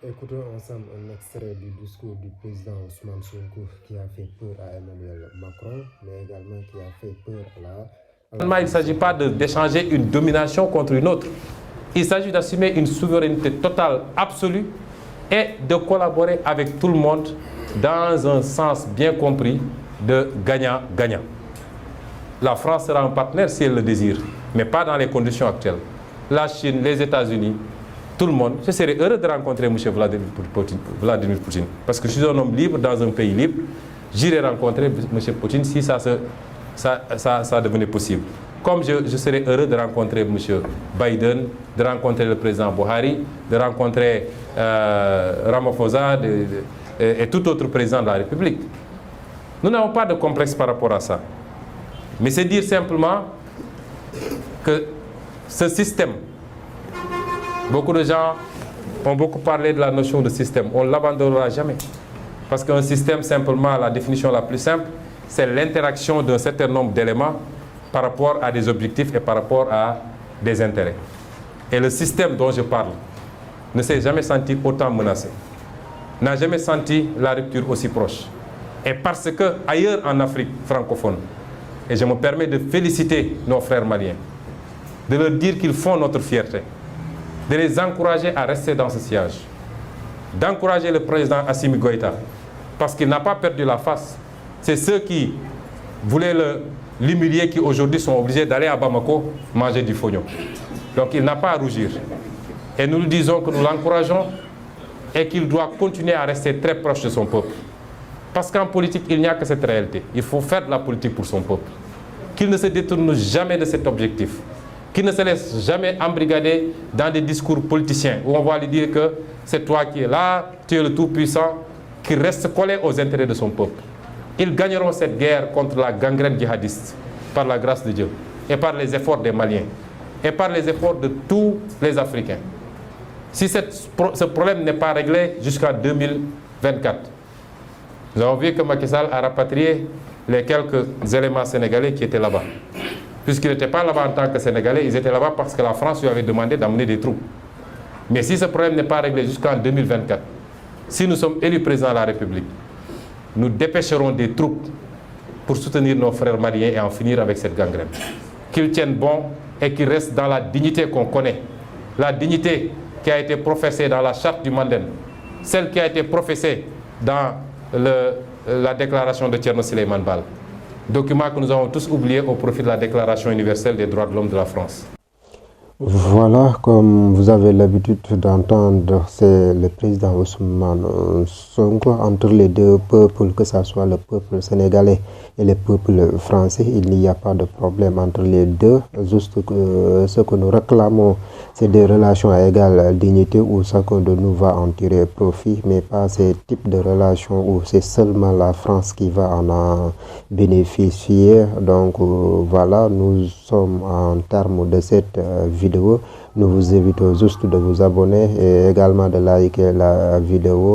Écoutons ensemble un extrait du discours du président Ousmane Sonko qui a fait peur à Emmanuel Macron, mais également qui a fait peur à la... Il ne s'agit pas d'échanger une domination contre une autre. Il s'agit d'assumer une souveraineté totale, absolue, et de collaborer avec tout le monde dans un sens bien compris de gagnant-gagnant. La France sera un partenaire si elle le désire, mais pas dans les conditions actuelles. La Chine, les États-Unis, tout le monde. Je serais heureux de rencontrer M. Vladimir Poutine. Parce que je suis un homme libre dans un pays libre. J'irai rencontrer M. Poutine si ça devenait possible. Comme je serais heureux de rencontrer M. Biden, de rencontrer le président Buhari, de rencontrer Ramaphosa et tout autre président de la République. Nous n'avons pas de complexe par rapport à ça. Mais c'est dire simplement que ce système, beaucoup de gens ont beaucoup parlé de la notion de système. On ne l'abandonnera jamais. Parce qu'un système, simplement, la définition la plus simple, c'est l'interaction d'un certain nombre d'éléments par rapport à des objectifs et par rapport à des intérêts. Et le système dont je parle ne s'est jamais senti autant menacé, n'a jamais senti la rupture aussi proche. Et parce que ailleurs en Afrique francophone, et je me permets de féliciter nos frères maliens, de leur dire qu'ils font notre fierté, de les encourager à rester dans ce siège, d'encourager le président Assimi Goïta, parce qu'il n'a pas perdu la face. C'est ceux qui voulaient l'humilier qui aujourd'hui sont obligés d'aller à Bamako manger du fognon. Donc il n'a pas à rougir. Et nous lui disons que nous l'encourageons et qu'il doit continuer à rester très proche de son peuple. Parce qu'en politique, il n'y a que cette réalité. Il faut faire de la politique pour son peuple. Qu'il ne se détourne jamais de cet objectif. Qu'il ne se laisse jamais embrigader dans des discours politiciens où on va lui dire que c'est toi qui es là, tu es le tout-puissant, qu'il reste collé aux intérêts de son peuple. Ils gagneront cette guerre contre la gangrène djihadiste par la grâce de Dieu et par les efforts des Maliens et par les efforts de tous les Africains. Si ce problème n'est pas réglé jusqu'en 2024, nous avons vu que Macky Sall a rapatrié les quelques éléments sénégalais qui étaient là-bas. Puisqu'ils n'étaient pas là-bas en tant que Sénégalais, ils étaient là-bas parce que la France lui avait demandé d'amener des troupes. Mais si ce problème n'est pas réglé jusqu'en 2024, si nous sommes élus président de la République, nous dépêcherons des troupes pour soutenir nos frères maliens et en finir avec cette gangrène. Qu'ils tiennent bon et qu'ils restent dans la dignité qu'on connaît. La dignité qui a été professée dans la charte du Mandem, celle qui a été professée dans la déclaration de Thierno Souleymane Baal. Document que nous avons tous oublié au profit de la Déclaration universelle des droits de l'homme de la France. Voilà, comme vous avez l'habitude d'entendre, c'est le président Ousmane Sonko. Entre les deux peuples, que ce soit le peuple sénégalais et le peuple français, il n'y a pas de problème entre les deux. Juste que ce que nous réclamons, c'est des relations à égale dignité où chacun de nous va en tirer profit, mais pas ces types de relations où c'est seulement la France qui va en bénéficier. Donc voilà, nous sommes en termes de cette vidéo. Nous vous invitons juste de vous abonner et également de liker la vidéo.